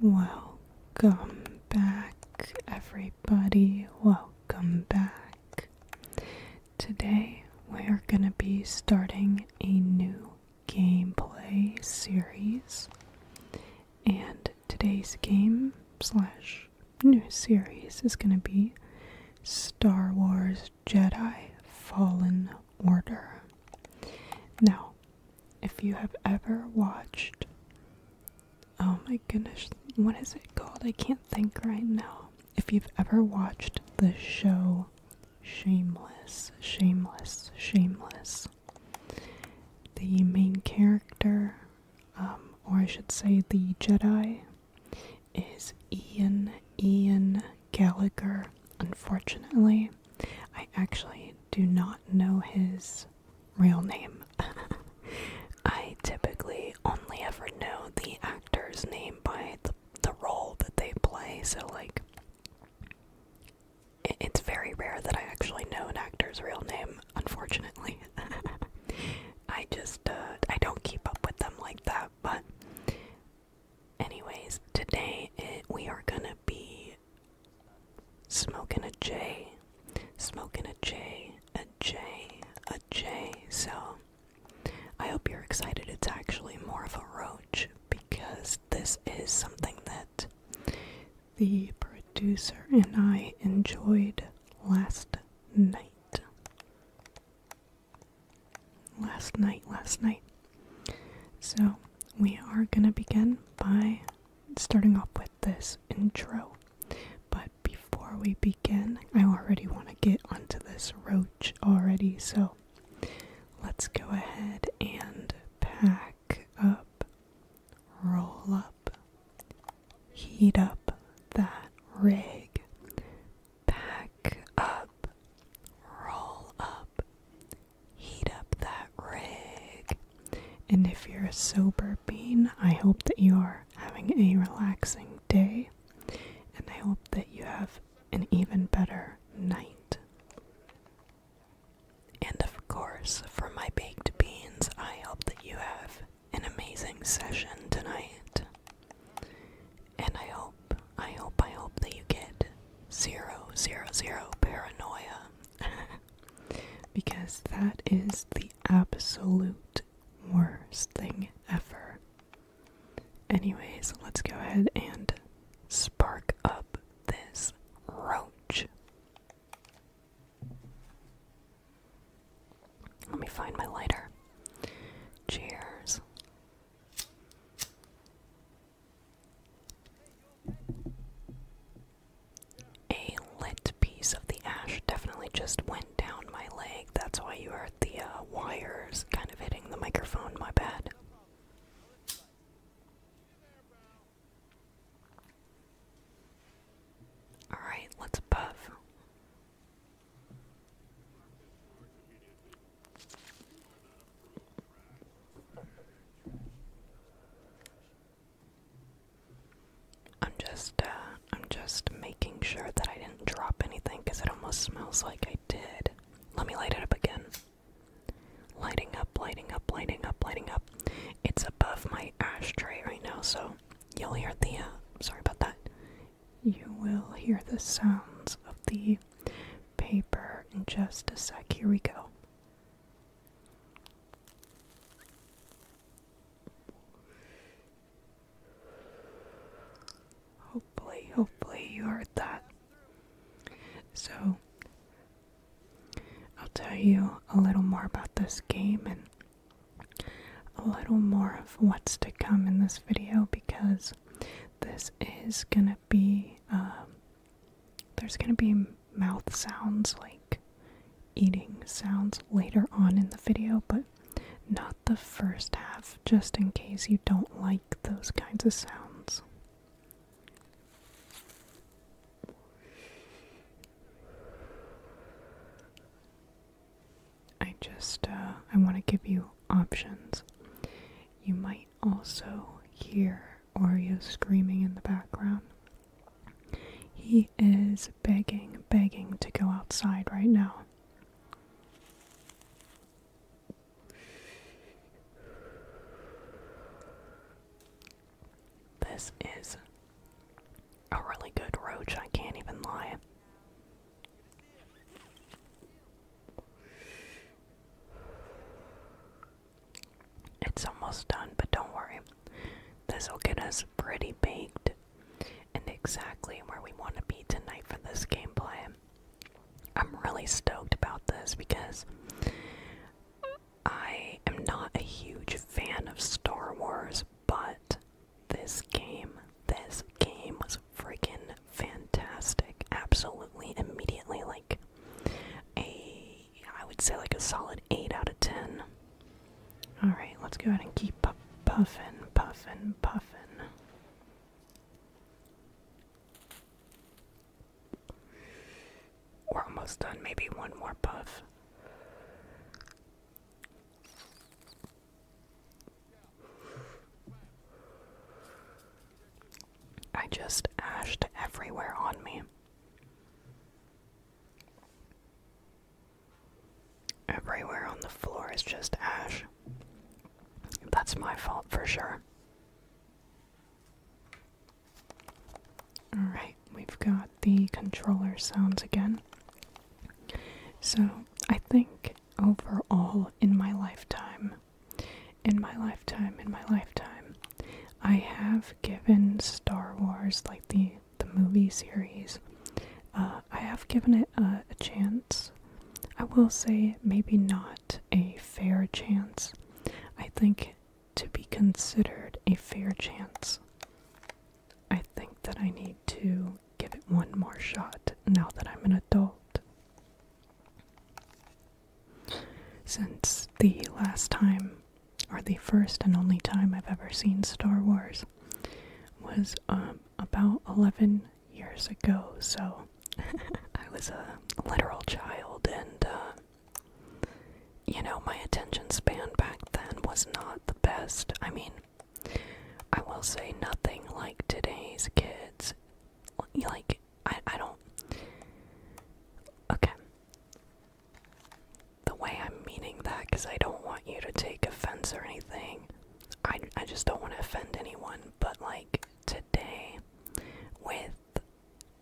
Welcome back, everybody. Welcome back. Today, we are going to be starting a new gameplay series. And today's game / new series is going to be Star Wars Jedi Fallen Order. Now, if you have ever watched, oh my goodness, what is it called? I can't think right now. If you've ever watched the show Shameless, the main character, or I should say the Jedi, is Ian Gallagher. Unfortunately, I actually do not know his real name. I typically only ever know the actor's name by the role that they play, so like, it's very rare that I actually know an actor's real name, unfortunately. I don't keep up with them like that, but anyways, today we are gonna be smoking a J, so I hope you're excited. It's actually more of a roach, because this is something that the producer and I enjoyed last night. So we are gonna begin by starting off with this intro. But before we begin, I already want to get onto this roach already, so let's go ahead and pack up, roll up, heat up that rig. Pack up, roll up, heat up that rig. And if you're a sober bean, I hope that you are having a relaxing day, and I hope that you have an even better night. And of course, for my baked beans, I hope that you have an amazing session tonight. And I hope that you get 000 paranoia. Because that is the absolute worst thing ever. Anyways, let's go ahead and spark up this roach. Let me find my lighter. Cheers. A lit piece of the ash definitely just went down my leg. That's why you heard the wires kind of hitting the microphone. My bad. Alright, let's puff. I'm just making sure that I didn't drop anything, because it almost smells like I did. Let me light it up again. Lighting up. It's above my ashtray right now, so you'll hear the, sorry about that. You will hear the sounds of the paper in just a sec. Here we go. Hopefully you heard that. So, I'll tell you a little more about this game and a little more of what's to come in this video, because this is gonna be, there's gonna be mouth sounds, like eating sounds later on in the video, but not the first half, just in case you don't like those kinds of sounds. I want to give you options. You might also hear Oreo screaming in the background. He is begging to go outside right now. This is really good roach, I can't even lie. It's almost done, but don't worry. This will get us pretty baked and exactly where we want to be tonight for this gameplay. I'm really stoked about this because I am not a huge fan of Star Wars, but this game was freaking fantastic. Absolutely, immediately, like I would say like a solid 8 out of 10. Alright, let's go ahead and keep puffin'. We're almost done, maybe one more puff. I just ashed everywhere on me. Everywhere on the floor is just ash. That's my fault for sure. Alright, we've got the controller sounds again. So, I think overall in my lifetime, I have given Star Wars, like the movie series, I have given it a chance. I will say maybe not a fair chance. I think to be considered a fair chance, I think that I need to give it one more shot now that I'm an adult. Since the last time, or the first and only time I've ever seen Star Wars, was about 11 years ago, so I was a literal child, and you know, my attention span back then was not the best. I mean, I will say nothing like today's kids. Like, I don't... Okay. The way I'm meaning that, because I don't want you to take offense or anything. I just don't want to offend anyone, but like, today, with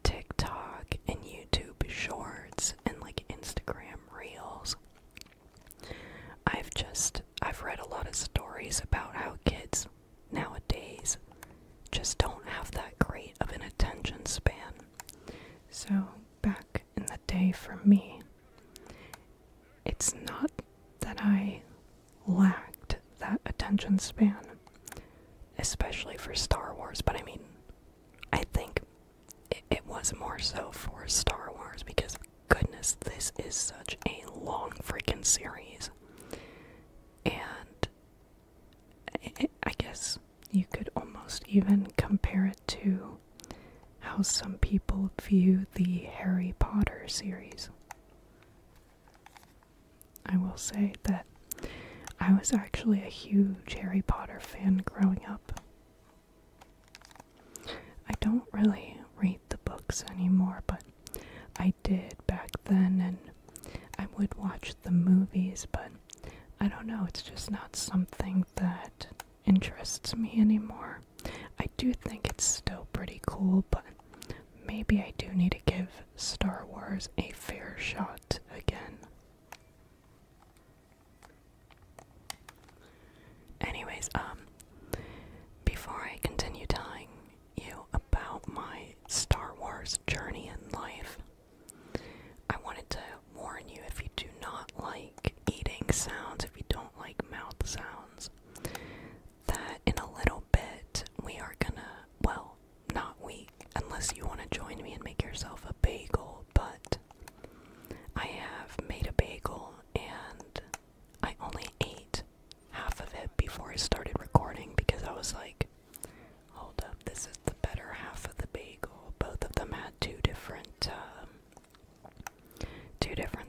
TikTok and YouTube Shorts and like Instagram Reels, I've read a lot of stories about how kids nowadays just don't have that great of an attention span. So back in the day for me, it's not that I lacked that attention span, especially for Star Wars, but I mean, I think it was more so for Star Wars because, goodness, this is such a long freaking series. And I guess you could almost even compare it to how some people view the Harry Potter series. I will say that I was actually a huge Harry Potter fan growing up. I don't really read the books anymore, but I did back then, and I would watch the movies, but I don't know, it's just not something that interests me anymore. I do think it's still pretty cool, but maybe I do need to give Star Wars a fair shot again. Anyways, before I continue telling you about my Star Wars journey in life, I wanted to warn you, if you do not like eating sounds, if you don't like mouth sounds, that in a little bit we are gonna, well, not we, unless you want to join me and make yourself a bagel, but I have made a bagel and I only ate half of it before I started recording because I was like, hold up, this is the better half of the bagel. Both of them had two different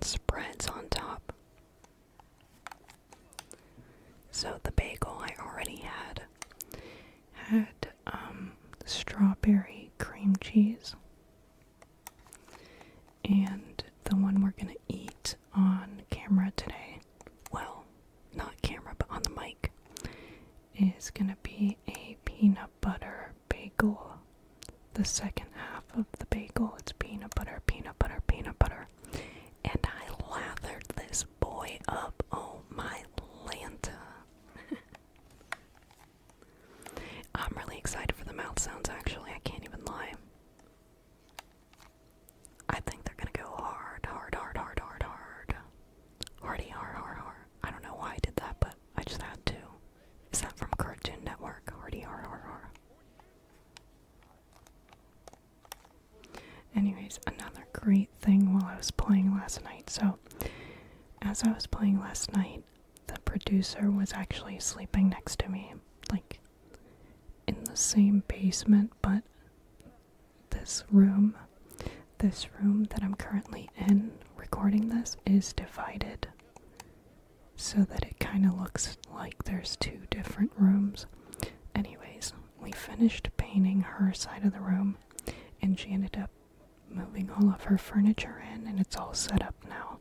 spreads on top. So the bagel I already had strawberry cream cheese, and the one we're gonna eat on camera today, well, not camera but on the mic, is gonna be a peanut butter bagel. The second half of the bagel. It's peanut butter, peanut butter, peanut butter. And I lathered this boy up. Oh my Lanta. I'm really excited for the mouth sounds, actually. I can't even lie. I think they're gonna go hard, hard, hard, hard, hard, hard. Hardy, hard, hard, hard. I don't know why I did that, but I just had to. Is that from Cartoon Network? Hardy, hard, hard, hard. Anyways, another great thing while I was playing last night. So, as I was playing last night, the producer was actually sleeping next to me. Like, in the same basement, but this room that I'm currently in recording this is divided so that it kind of looks like there's two different rooms. Anyways, we finished painting her side of the room and she ended up moving all of her furniture in and it's all set up now.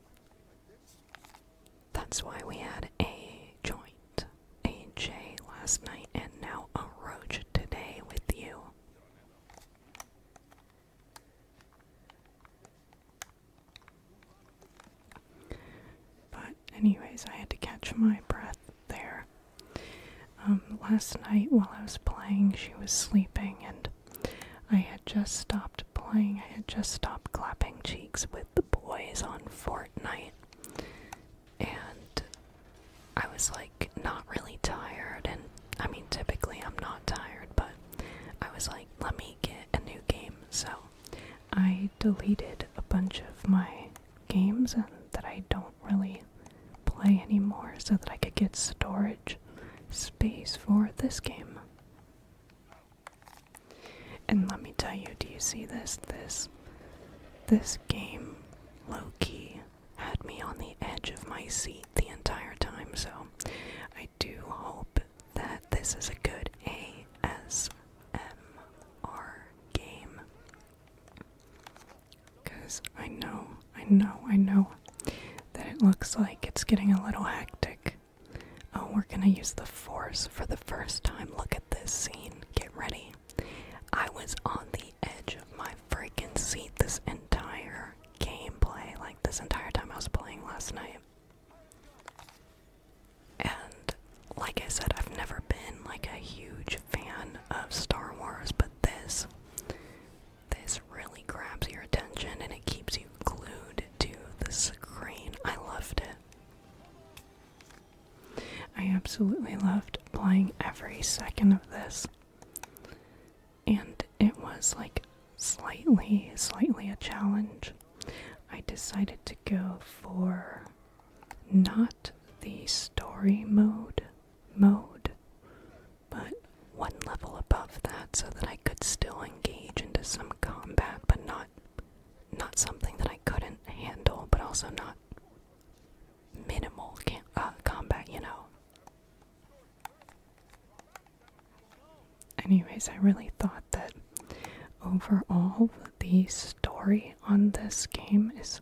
That's why we had a joint, a J last night and now a roach today with you. But anyways, I had to catch my breath there. Last night while I was playing, she was sleeping and I had just stopped playing. I had just stopped clapping cheeks with the boys on Fortnite. And I was like not really tired, and I mean typically I'm not tired, but I was like, let me get a new game. So I deleted a bunch of my games that I don't really play anymore so that I could get storage space for this game. And let me tell you, do you see this? This game, low-key, had me on the edge of my seat the entire time, so I do hope that this is a good ASMR game. Because I know that it looks like it's getting a little hectic. Oh, we're gonna use the Force for the first time. Look at this scene. Get ready. I was on the edge of my freaking seat this entire gameplay, like this entire time I was playing last night. And like I said, I've never been like a huge fan of Star Wars, but this really grabs your attention and it keeps you glued to the screen. I loved it. I absolutely loved playing every second of this. And it was like slightly a challenge. I decided to go for not the story mode, but one level above that so that I could still engage into some combat, but not something that I couldn't handle, but also not minimal combat, you know. Anyways, I really thought that overall the story on this game is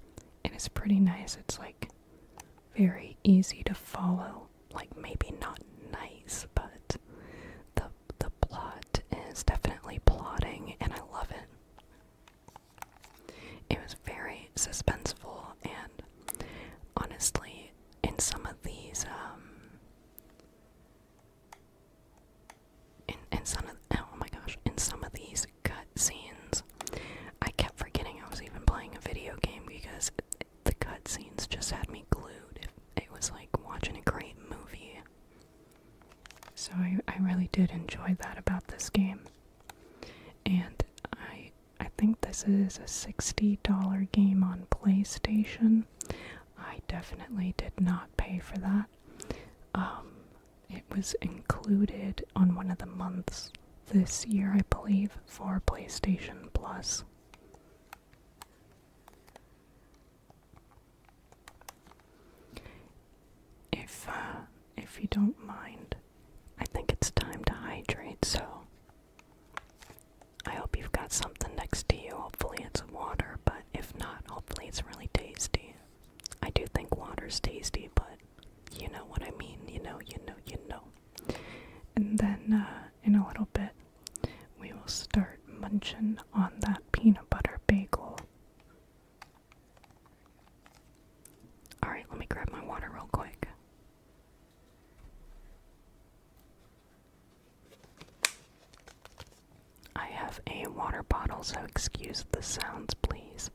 pretty nice. It's like very easy to follow. Like maybe not nice, but the plot is definitely plotting and I love it. It was very suspenseful and honestly in some of these in some of these cut scenes, I kept forgetting I was even playing a video game because the cut scenes just had me glued. It was like watching a great movie. So I really did enjoy that about this game. And I think this is a $60 game on PlayStation. I definitely did not pay for that. It was included on one of the months this year, I believe, for PlayStation Plus. If you don't mind, I think it's time to hydrate, so I hope you've got something next to you. Hopefully it's water, but if not, hopefully it's really tasty. I do think water's tasty, but you know what I mean. You know. And then, in a little bit, we will start munching on that peanut butter. I have a water bottle, so excuse the sounds, please.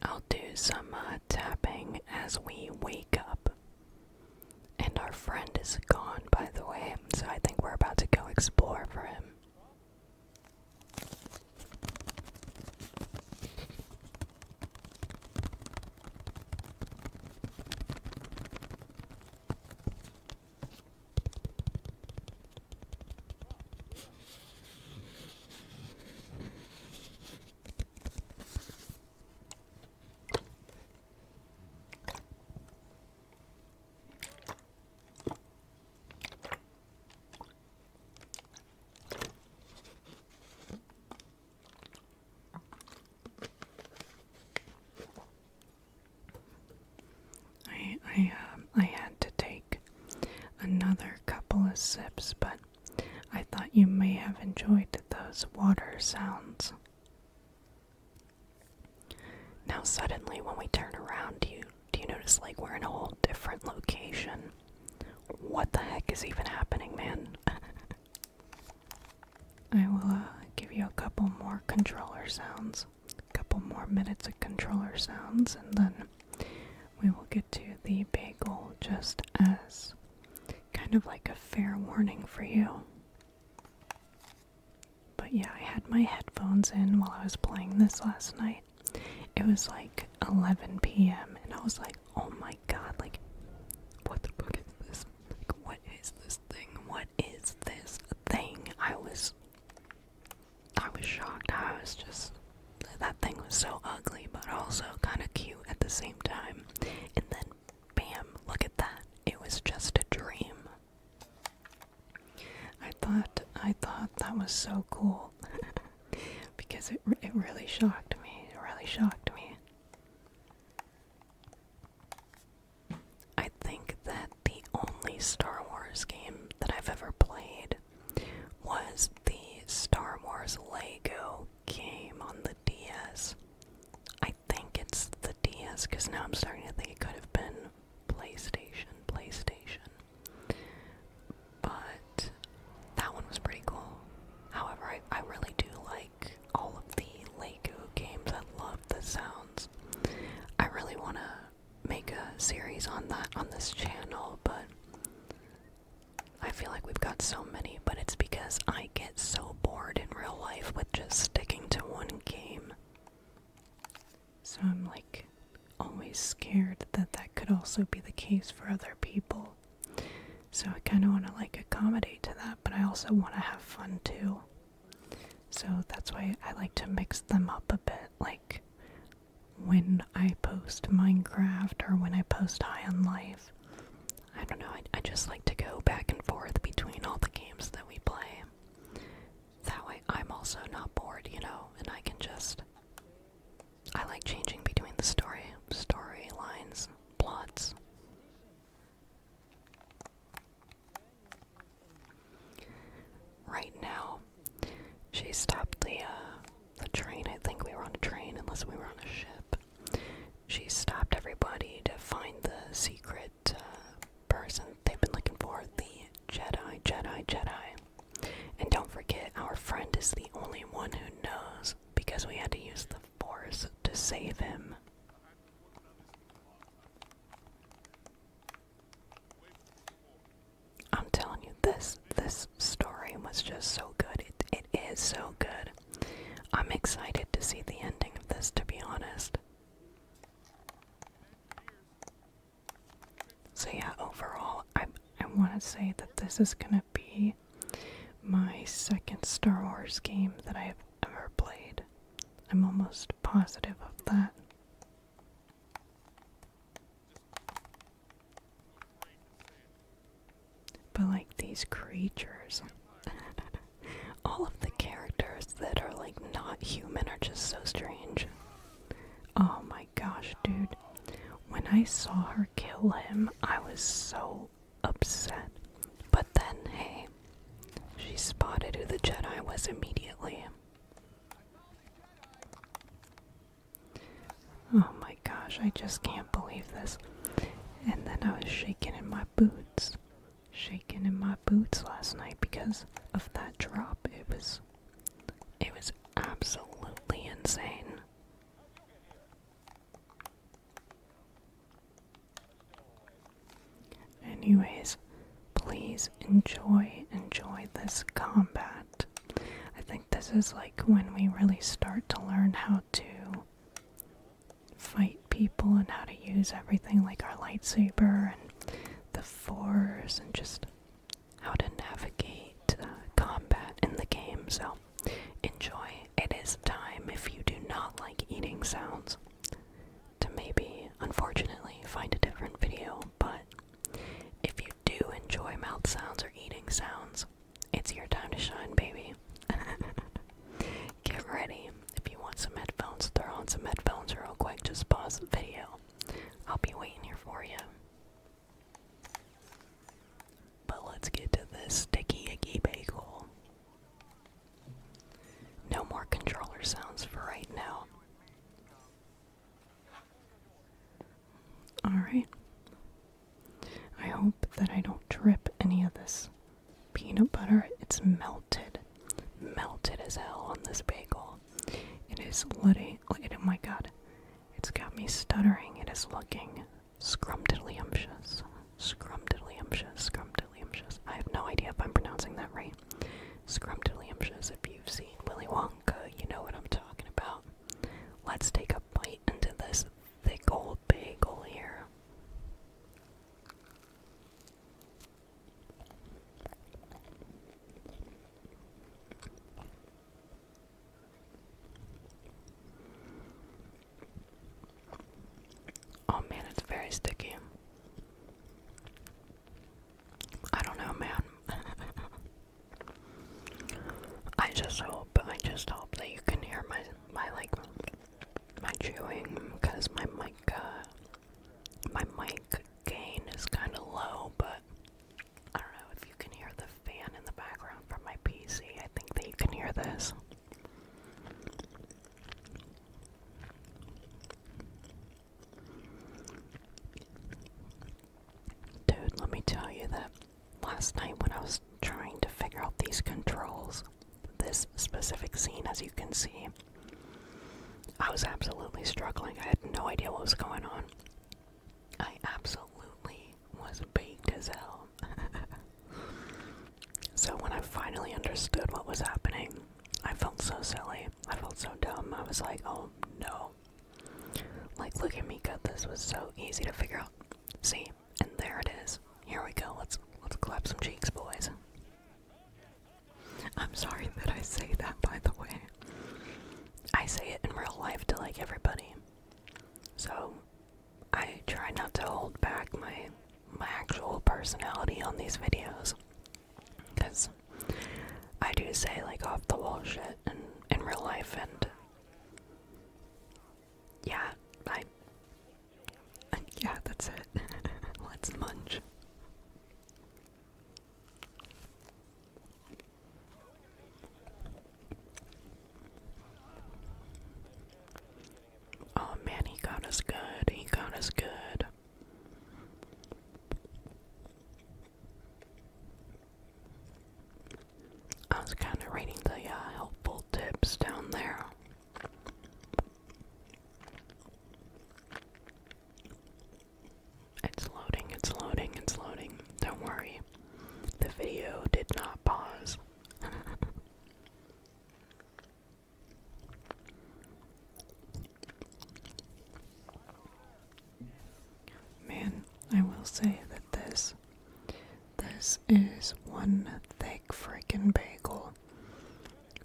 I'll do some tapping as we wake up. And our friend is gone, by the way, so I think we're about to go explore for him. I had to take another couple of sips, but I thought you may have enjoyed those water sounds. Now suddenly when we turn around, do you notice like we're in a whole different location? What the heck is even happening, man? I will give you a couple more controller sounds, a couple more minutes of controller sounds, and then we will get to the bagel just as kind of like a fair warning for you. But yeah, I had my headphones in while I was playing this last night. It was like 11 p.m. and I was like, oh my god, like, what the fuck is this? Like, what is this thing? What is this thing? I was shocked. That thing was so ugly, but also kind of cute at the same time. And then, bam, look at that. It was just a dream. I thought that was so cool. Because it really shocked me. It really shocked me. I think that the only Star Wars game that I've ever played was the Star Wars Lego game on the DS. I think it's the DS, because now I'm starting to think it could have been PlayStation. But that one was pretty cool. However, I really do like all of the Lego games. I love the sounds. I really want to make a series on that on this channel, but I feel like we've got so many, but it's because I get so bored in real life with just sticking to one game. So I'm like always scared that that could also be the case for other people. So I kind of want to like accommodate to that, but I also want to have fun too. So that's why I like to mix them up a bit, like when I post Minecraft or when I post High on Life. I don't know, I just like to go back and forth between all the games that we play. That way I'm also not bored, you know, and I can just... I like changing between the storylines, plots. Right now, she stopped the train. I think we were on a train, unless we were on a ship. She stopped everybody to find the secret person they've been looking for, the Jedi. And don't forget, our friend is the only one who knows, because we had to use the Force to save him. I'm telling you, this story was just so good. It is so good. I'm excited to see the ending of this, to be honest. So yeah, overall, I want to say that this is going to be my second Star Wars game that I have ever played. I'm almost positive of that. But like these creatures, all of the characters that are like not human are just so strange. Oh my gosh, dude. When I saw her kill him, I was so upset. But then, hey, she spotted who the Jedi was immediately. gosh, I just can't believe this. And then I was shaking in my boots. Shaking in my boots last night because of that drop. It was absolutely insane. Anyways, please enjoy this combat. I think this is like when we really start to learn how to fight people and how to use everything like our lightsaber and the force and just how to navigate combat in the game. So enjoy. It is time, if you do not like eating sounds, to maybe, unfortunately, find a different video. But if you do enjoy mouth sounds or eating sounds, it's your time to shine, baby. Get ready. If you want some headphones, throw on some headphones real quick. Just pause the video. I'll be waiting here for you. But let's get to this sticky icky bagel. No more controller sounds for right now. Alright. I hope that I don't drip any of this peanut butter. It's melted. Melted as hell on this bagel. It is literally, oh my god. It's got me stuttering. It is looking scrumptiddlyumptious. Scrumptiddlyumptious. Scrumptiddlyumptious. I have no idea if I'm pronouncing that right. Scrumptiddlyumptious. If you've seen Willy Wonka, you know what I'm talking about. Let's take a bite into this thick old bagel here. Oh man, it's very sticky. I don't know, man. I just hope that you can hear my chewing, because my mic gain is kind of low, but I don't know if you can hear the fan in the background from my PC. I think that you can hear this. Dude, let me tell you that last night when I was trying to figure out these controls, this specific scene, as you can see, I was absolutely struggling. I had no idea what was going on. I absolutely was baked as hell. So when I finally understood what was happening, I felt so silly. I felt so dumb. I was like, oh no. Like, look at me, God, this was so easy to figure out. See, and there it is. Here we go. Let's clap some cheeks, boys. I'm sorry that I say that, by the way. I say it in real life to like everybody. So I try not to hold back my actual personality on these videos, because I do say like off the wall shit in real life, and yeah, yeah, that's it. Let's munch. Oh man, he got us good. He got us good. I was kind of reading the helpful tips down there. It's loading, it's loading, it's loading. Don't worry. The video did not pause. Man, I will say that this is one thick freaking bagel.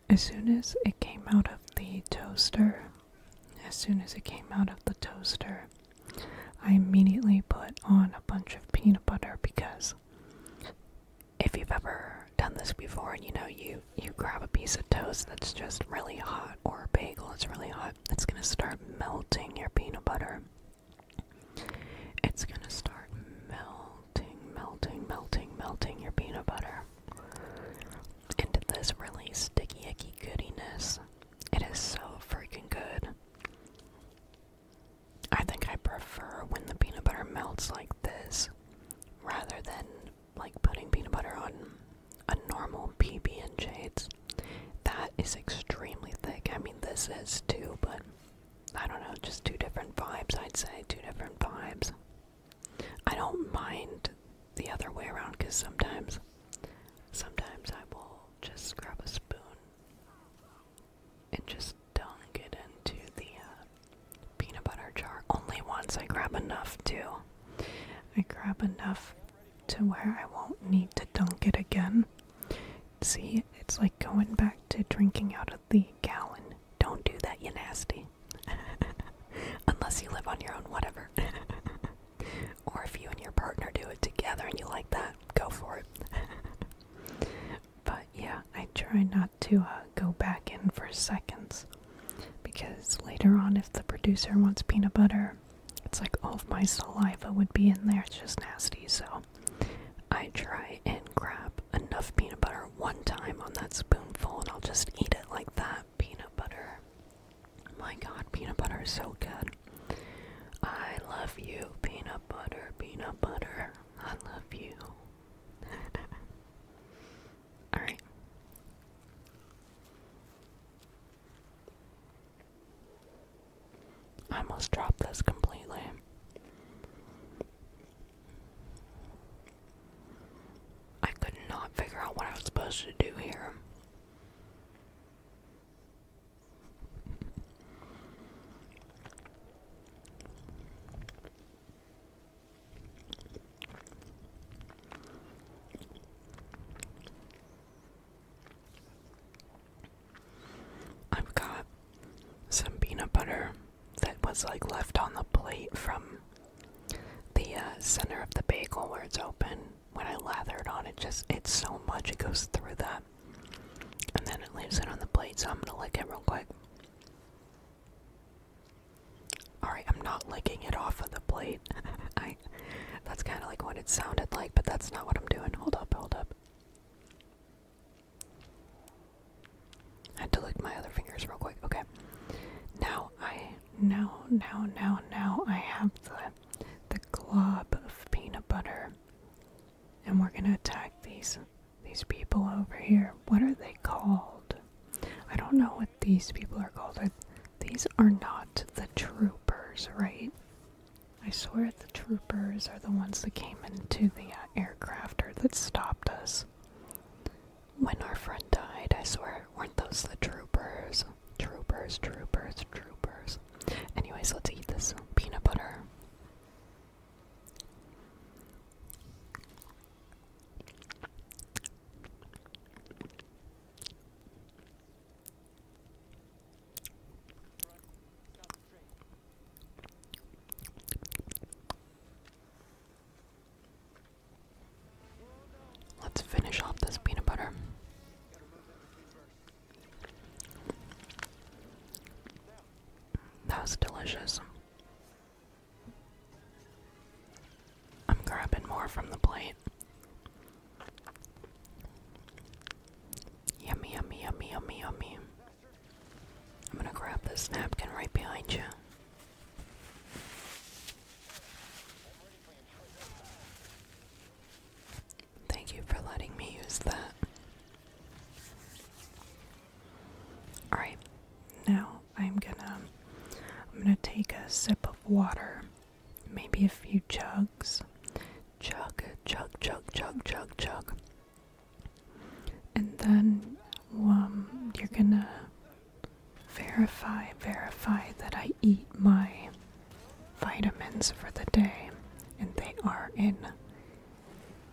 As soon as it came out of the toaster, I immediately put on a bunch of peanut butter, because if you've ever done this before and you grab a piece of toast that's just really hot, or a bagel that's really hot, it's gonna start melting your peanut butter. It's gonna start melting your peanut butter into this really sticky, icky goodiness. It is so freaking good. I think I is too, but I don't know, just two different vibes, I'd say. Two different vibes. I don't mind the other way around, because sometimes I will just grab a spoon and just dunk it into the peanut butter jar. Only once. I grab enough too. I grab enough to where I won't need to dunk it again. See, it's like going back to drinking out of the gallon. Don't do that, you nasty. Unless you live on your own, whatever. Or if you and your partner do it together and you like that, go for it. But yeah, I try not to go back in for seconds, because later on, if the producer wants peanut butter, it's like all of my saliva would be in there. It's just nasty. So I try and grab enough peanut butter one time on that spoonful, and I'll just eat it like that. Peanut butter. My God, peanut butter is so good. I love you, peanut butter, peanut butter. I love you. Alright. I almost dropped this completely. I could not figure out what I was supposed to do here. I've got some peanut butter that was like left on the plate from the center of the bagel where it's open. When I lathered on it, it's so much, it goes through that. And then it leaves it on the plate, so I'm gonna lick it real quick. Alright, I'm not licking it off of the plate. That's kind of like what it sounded like, but that's not what I'm doing. Hold up. I had to lick my other fingers real quick. Okay. Now I have the glob of peanut butter, and we're gonna attack these people over here. What are they called? I don't know what these people are called. These are not the troopers, right? I swear the troopers are the ones that came into the aircraft, or that stopped us when our friend died. I swear, weren't those the troopers? Troopers. Anyways, let's eat this peanut butter. Let's finish off this peanut butter. That was delicious. I'm grabbing more from the plate. Yummy. I'm gonna grab this napkin right behind you. Thank you for letting me use that. Alright, now I'm gonna take a sip of water, maybe a few chugs. Chug. And then you're gonna verify that I eat my vitamins for the day, and they are in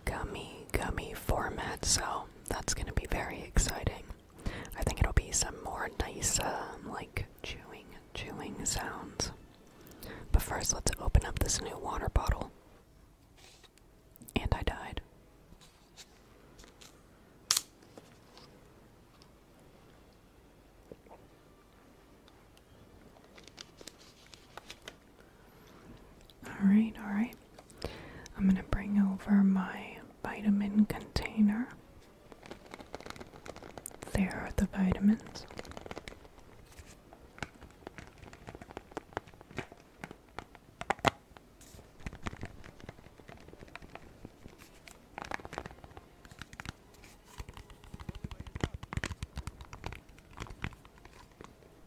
gummy format, so that's gonna be very exciting. I think it'll be some more nice like chewing sounds. But first, let's open up this new water bottle. And I died. Alright. I'm gonna bring over my vitamin container. There are the vitamins.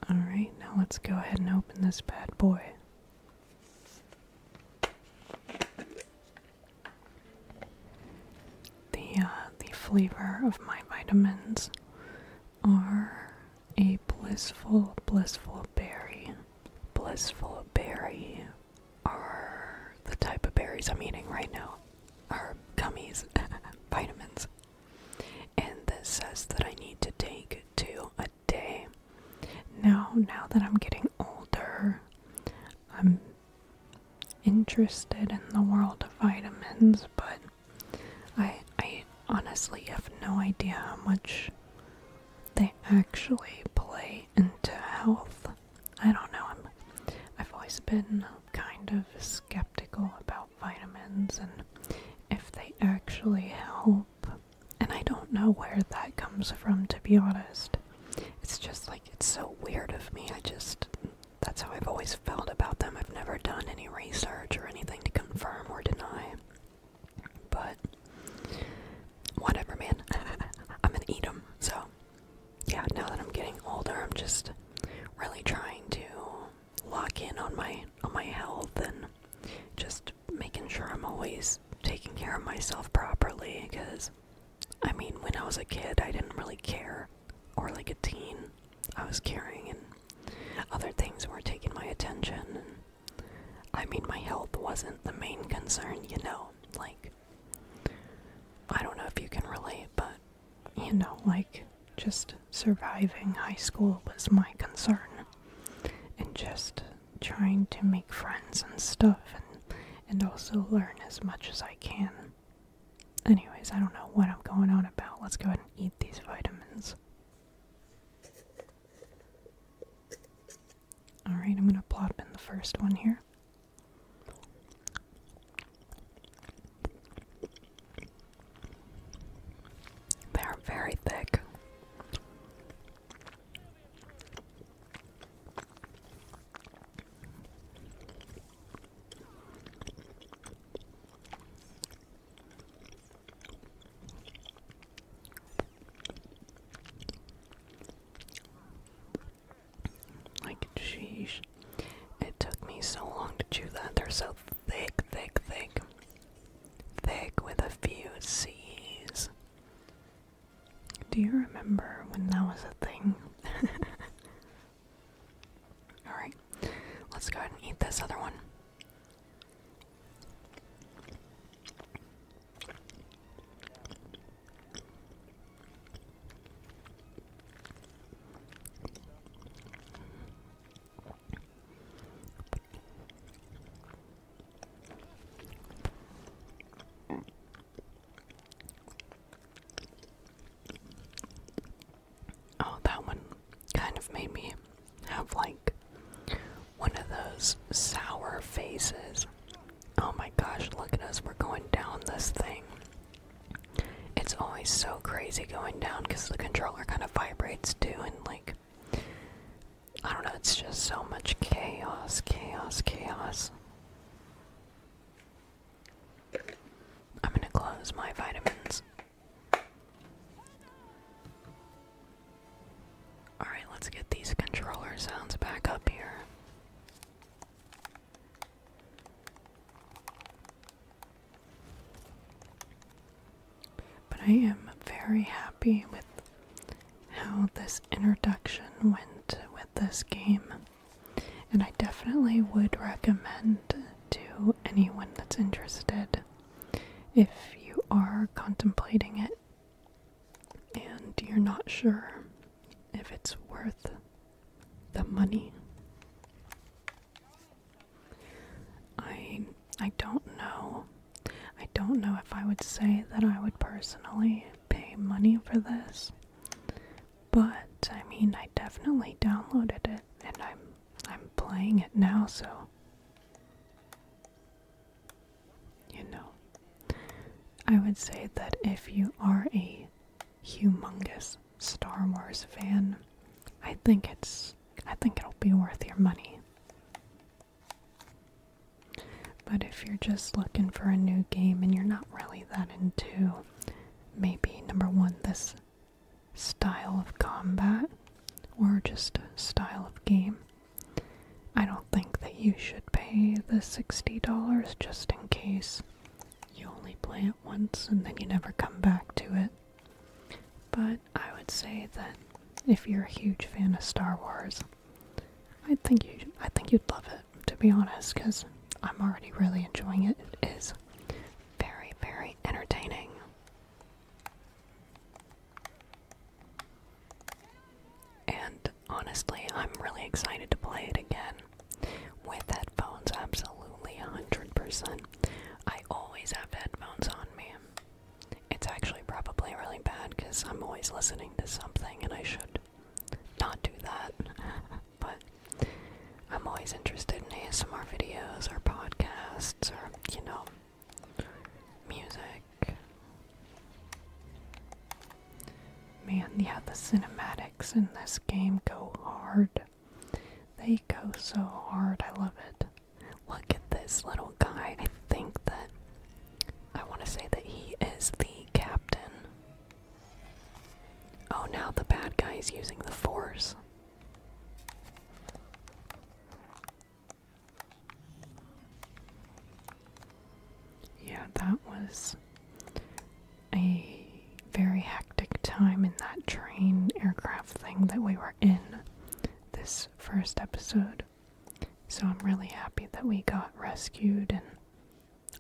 Alright, let's go ahead and open this bad boy. The flavor of my vitamins are a blissful berry. Blissful berry are the type of berries I'm eating right now. Are gummies, vitamins. And this says that I need to take 2 a day. Now that I'm getting older, I'm interested in the world of vitamins, but I honestly have no idea how much they actually play into health. I don't know. I've always been kind of skeptical about vitamins and if they actually help. And I don't know where that comes from, to be honest. It's just like, it's so weird of me. That's how I've always felt about them. I've never done any research or anything to confirm or deny. But, whatever, man. I'm gonna eat them. So, yeah, now that I'm getting older, I'm just really trying to lock in on my health and just making sure I'm always taking care of myself properly, because I mean, when I was a kid, I didn't really care, or like a teen, I was caring, and other things were taking my attention, and I mean, my health wasn't the main concern, you know, like, I don't know if you can relate, but, you know, like, just surviving high school was my concern, and just trying to make friends and stuff, and also learn as much as I can. Anyways, I don't know what I'm going on about. Let's go ahead and eat these vitamins. Alright, I'm gonna plop in the first one here. They are very thick. Like, sheesh. It took me so long to chew that. They're so thick. Thick with a few C's. Do you remember when that was a thing? Alright, let's go ahead and eat this other one. Oh, that one kind of made me have like one of those sour faces. Oh my gosh, look at us, we're going down this thing. It's always so crazy going down because the controller kind of vibrates too, and like, I don't know, it's just so much chaos. I'm gonna close my vitamins. Alright, let's get these controller sounds back up here. But I am very happy with how this introduction went with this game. And I definitely would recommend to anyone that's interested, if you are contemplating it and you're not sure if it's worth the money. I don't know. I don't know if I would say that I would personally pay money for this. But I mean, I definitely downloaded it and I'm playing it now, so you know. I would say that if you are a humongous Star Wars fan, I think it'll be worth your money. But if you're just looking for a new game and you're not really that into maybe number one, this style of combat, or just a style of game, you should pay the $60 just in case you only play it once and then you never come back to it. But I would say that if you're a huge fan of Star Wars, I think you'd love it, to be honest, because I'm already really enjoying it. It is very, very entertaining. And honestly, I'm really excited to play it again. With headphones, absolutely 100%. I always have headphones on me. It's actually probably really bad because I'm always listening to something and I should not do that. But I'm always interested in ASMR videos or podcasts or, music. Man, yeah, the cinematics in this game go hard. They go so hard, I love it. Look at this little guy. I want to say that he is the captain. Oh, now the bad guy is using the Force. Yeah, that was a very hectic time in that train aircraft thing that we were in this first episode. So I'm really happy that we got rescued, and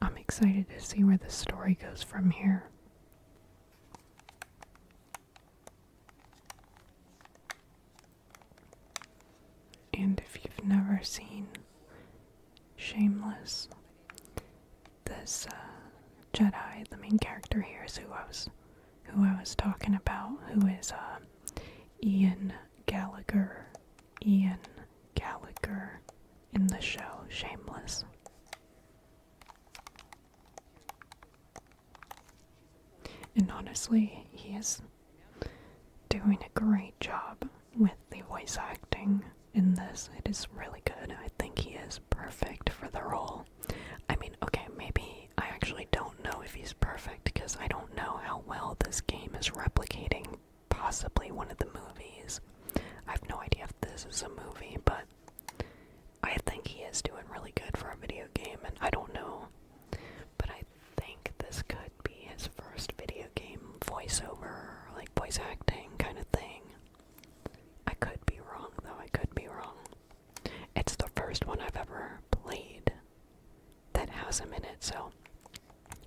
I'm excited to see where the story goes from here. And if you've never seen Shameless, this Jedi, the main character here, is who I was talking about, who is Ian Gallagher. Ian Gallagher in the show Shameless. And honestly, he is doing a great job with the voice acting in this. It is really good. I think he is perfect for the role. I mean, okay, maybe I actually don't know if he's perfect because I don't know how well this game is replicating possibly one of the movies. I have no idea if this is a movie, but I think he is doing really good for a video game, and I don't know. But I think this could be his first video game voiceover, like voice acting kind of thing. I could be wrong, though. I could be wrong. It's the first one I've ever played that has him in it, so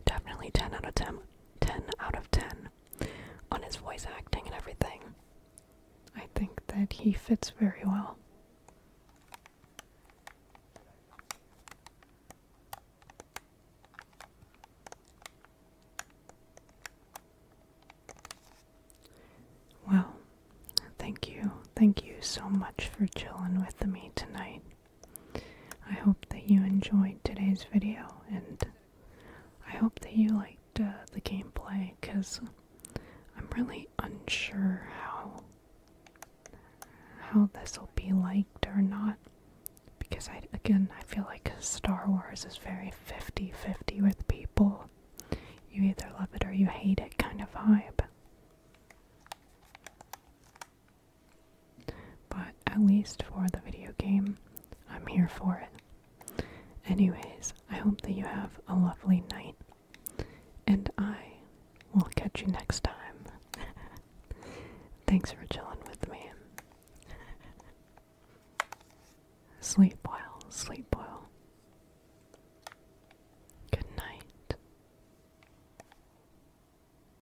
definitely 10 out of 10, 10 out of 10 on his voice acting and everything. I think that he fits very well. Well, thank you so much for chilling with me tonight. I hope that you enjoyed today's video, and I hope that you liked the gameplay, because I'm really unsure how this will be liked or not, because I feel like Star Wars is very 50-50 with people. You either love it or you hate it kind of vibe. But at least for the video game, I'm here for it. Anyways, I hope that you have a lovely night, and I will catch you next time. Thanks for chilling with me. Sleep well, sleep well.